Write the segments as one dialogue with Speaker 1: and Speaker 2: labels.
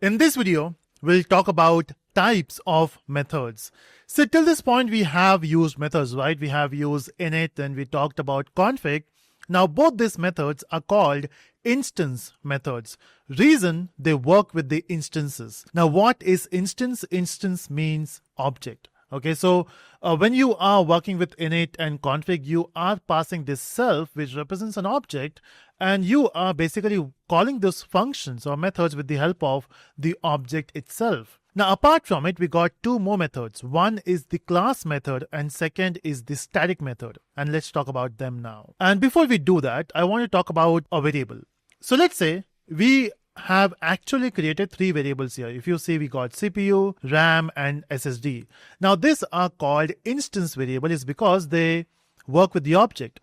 Speaker 1: In this video, we'll talk about types of methods. So till this point, we have used methods, right? We have used init and we talked about config. Now, both these methods are called instance methods. Reason, they work with the instances. Now, what is instance? Instance means object. Okay, so when you are working with init and config, you are passing this self, which represents an object, and you are basically calling those functions or methods with the help of the object itself. Now, apart from it, we got two more methods. One is the class method and second is the static method. And let's talk about them now. And before we do that, I want to talk about a variable. So let's say we have actually created three variables here. If you see, we got CPU, RAM, and SSD. Now, these are called instance variables because they work with the object.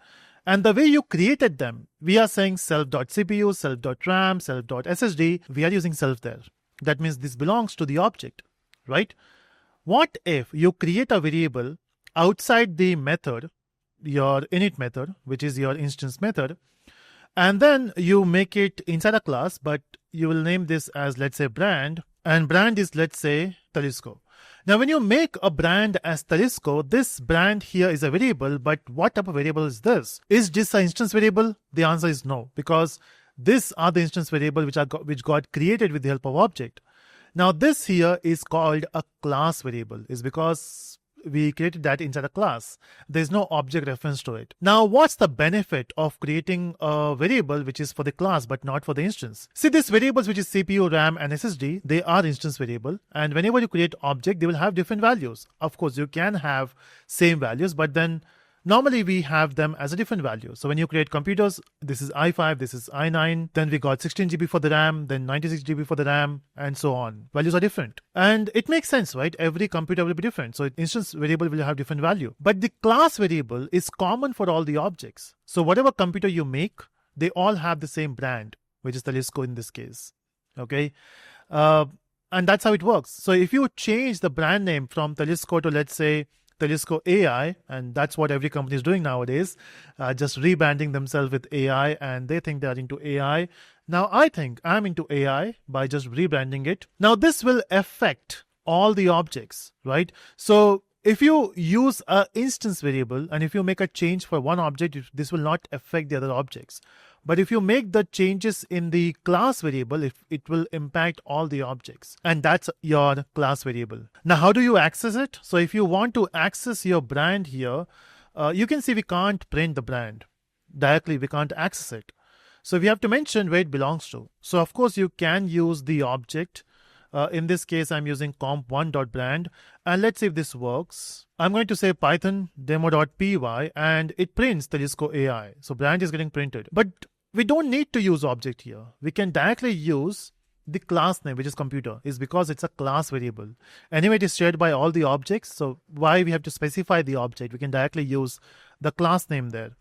Speaker 1: And the way you created them, we are saying self.cpu, self.ram, self.ssd. We are using self there. That means this belongs to the object, right? What if you create a variable outside the method, your init method, which is your instance method, and then you make it inside a class, but you will name this as, let's say, brand, and brand is, let's say, Telusko. Now, when you make a brand as Telusko, this brand here is a variable, but what type of variable is this? Is this an instance variable? The answer is no, because these are the instance variable which got created with the help of object. Now, this here is called a class variable, is because we created that inside a class. There's no object reference to it. Now, what's the benefit of creating a variable which is for the class but not for the instance? See, these variables which is CPU, RAM, and SSD, they are instance variable, and whenever you create object, they will have different values. Of course, you can have same values, but then normally we have them as a different value. So when you create computers, this is i5, this is i9, then we got 16 GB for the RAM, then 96 GB for the RAM, and so on. Values are different. And it makes sense, right? Every computer will be different. So instance variable will have different value. But the class variable is common for all the objects. So whatever computer you make, they all have the same brand, which is Telusko in this case. Okay. And that's how it works. So if you change the brand name from Telusko to, let's say, Telusko AI, and that's what every company is doing nowadays, just rebranding themselves with AI, and they think they are into AI. Now, I think I'm into AI by just rebranding it. Now, this will affect all the objects, right? So if you use an instance variable and if you make a change for one object, this will not affect the other objects. But if you make the changes in the class variable, it will impact all the objects. And that's your class variable. Now, how do you access it? So if you want to access your brand here, you can see we can't print the brand. Directly, we can't access it. So we have to mention where it belongs to. So of course, you can use the object. In this case, I'm using comp1.brand. And let's see if this works. I'm going to say Python demo.py and it prints Telusko AI. So brand is getting printed. But we don't need to use object here. We can directly use the class name, which is computer, is because it's a class variable. Anyway, it is shared by all the objects. So why we have to specify the object? We can directly use the class name there.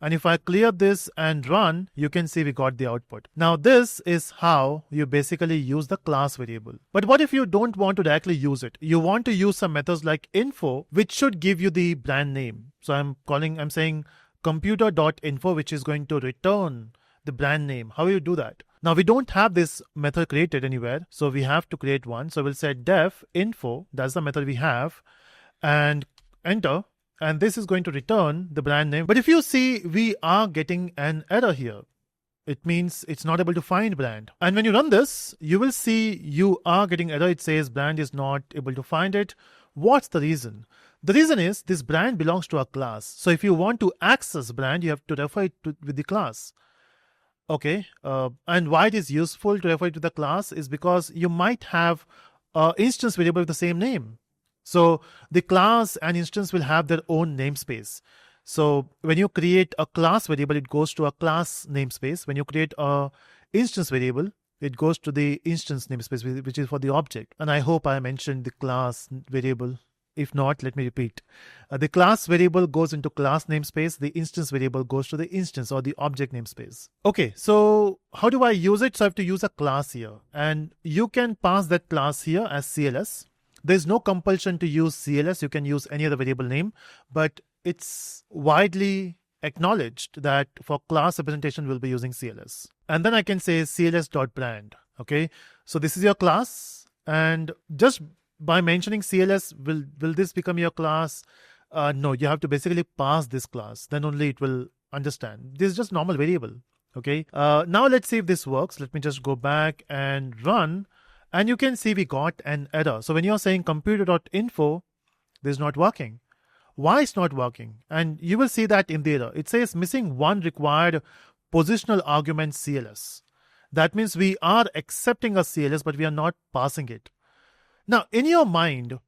Speaker 1: And if I clear this and run, you can see we got the output. Now, this is how you basically use the class variable. But what if you don't want to directly use it? You want to use some methods like info, which should give you the brand name. So I'm saying computer.info, which is going to return the brand name. How do you do that? Now, we don't have this method created anywhere, so we have to create one. So we'll say def info, that's the method we have, and enter. And this is going to return the brand name. But if you see, we are getting an error here. It means it's not able to find brand. And when you run this, you will see you are getting error. It says brand is not able to find it. What's the reason? The reason is this brand belongs to a class. So if you want to access brand, you have to refer it with the class. Okay. And why it is useful to refer it to the class is because you might have an instance variable with the same name. So the class and instance will have their own namespace. So when you create a class variable, it goes to a class namespace. When you create a instance variable, it goes to the instance namespace, which is for the object. And I hope I mentioned the class variable. If not, let me repeat. The class variable goes into class namespace. The instance variable goes to the instance or the object namespace. Okay, so how do I use it? So I have to use a class here. And you can pass that class here as CLS. There's no compulsion to use CLS. You can use any other variable name, but it's widely acknowledged that for class representation, we'll be using CLS. And then I can say cls.brand. Okay, so this is your class, and just by mentioning CLS, will this become your class? No, you have to basically pass this class, then only it will understand. This is just normal variable. Okay, now let's see if this works. Let me just go back and run, and you can see we got an error. So when you're saying computer.info, this is not working. Why it's not working? And you will see that in the error. It says missing one required positional argument CLS. That means we are accepting a CLS, but we are not passing it. Now, in your mind,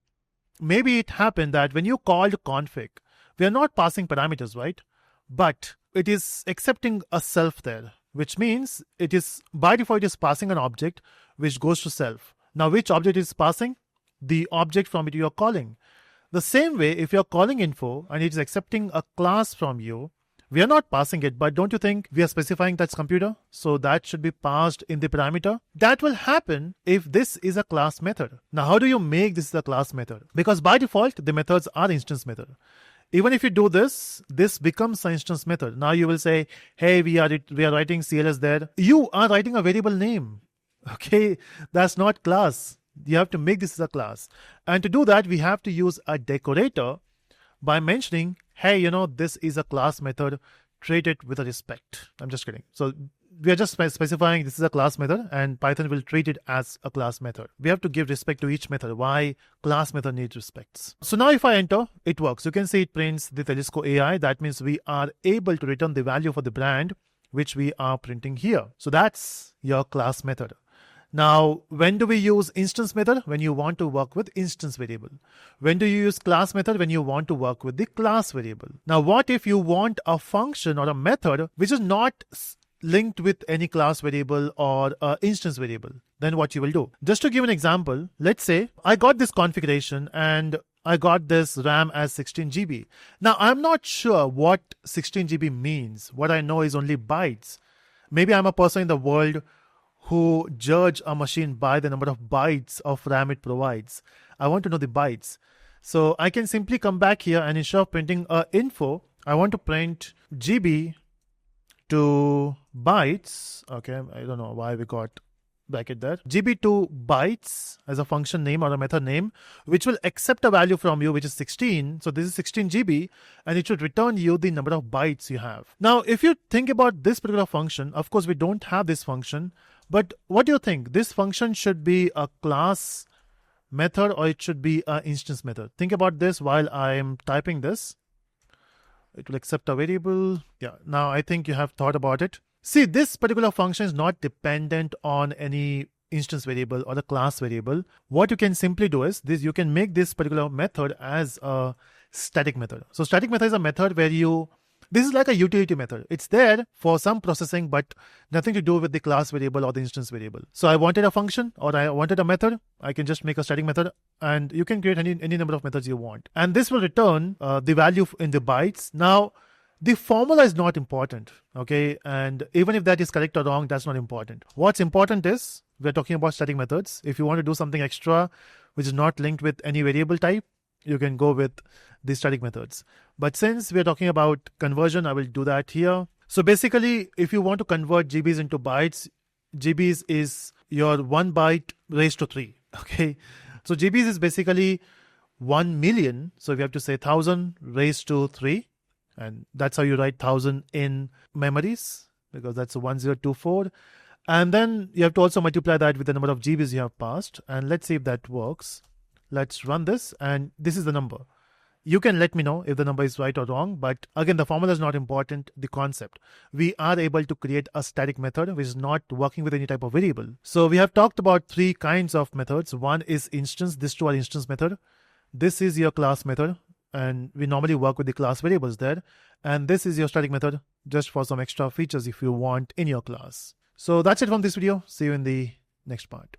Speaker 1: maybe it happened that when you called config, we are not passing parameters, right? But it is accepting a self there, which means it is by default is passing an object which goes to self. Now, which object is passing? The object from it you are calling. The same way, if you're calling info and it is accepting a class from you, we are not passing it, but don't you think we are specifying that's computer? So that should be passed in the parameter. That will happen if this is a class method. Now, how do you make this a class method? Because by default, the methods are instance method. Even if you do this, this becomes an instance method. Now you will say, hey, we are writing CLS there. You are writing a variable name. Okay, that's not class. You have to make this as a class. And to do that, we have to use a decorator by mentioning, hey, this is a class method, treat it with a respect. I'm just kidding. So we are just specifying this is a class method and Python will treat it as a class method. We have to give respect to each method. Why? Class method needs respects. So now if I enter, it works. You can see it prints the Telusko AI. That means we are able to return the value for the brand, which we are printing here. So that's your class method. Now, when do we use instance method? When you want to work with instance variable. When do you use class method? When you want to work with the class variable. Now, what if you want a function or a method which is not linked with any class variable or instance variable? Then what you will do? Just to give an example, let's say I got this configuration and I got this RAM as 16 GB. Now, I'm not sure what 16 GB means. What I know is only bytes. Maybe I'm a person in the world who judge a machine by the number of bytes of RAM it provides. I want to know the bytes. So I can simply come back here and instead of printing info, I want to print GB to bytes. Okay, I don't know why we got bracket there. GB to bytes as a function name or a method name, which will accept a value from you, which is 16. So this is 16 GB and it should return you the number of bytes you have. Now, if you think about this particular function, of course, we don't have this function. But what do you think? This function should be a class method or it should be an instance method? Think about this while I am typing this. It will accept a variable. Yeah, now I think you have thought about it. See, this particular function is not dependent on any instance variable or a class variable. What you can simply do is this: you can make this particular method as a static method. So static method is a method where this is like a utility method. It's there for some processing, but nothing to do with the class variable or the instance variable. So I wanted a function or I wanted a method. I can just make a static method and you can create any number of methods you want. And this will return the value in the bytes. Now, the formula is not important, okay? And even if that is correct or wrong, that's not important. What's important is we're talking about static methods. If you want to do something extra, which is not linked with any variable type, you can go with the static methods. But since we're talking about conversion, I will do that here. So basically, if you want to convert GBs into bytes, GBs is your 1 byte raised to 3. Okay. So GBs is basically 1 million. So we have to say 1000 raised to 3. And that's how you write 1000 in memories, because that's a 1024. And then you have to also multiply that with the number of GBs you have passed. And let's see if that works. Let's run this, and this is the number. You can let me know if the number is right or wrong, but again, the formula is not important, the concept. We are able to create a static method which is not working with any type of variable. So we have talked about 3 kinds of methods. One is instance. This two are instance method. This is your class method, and we normally work with the class variables there. And this is your static method, just for some extra features if you want in your class. So that's it from this video. See you in the next part.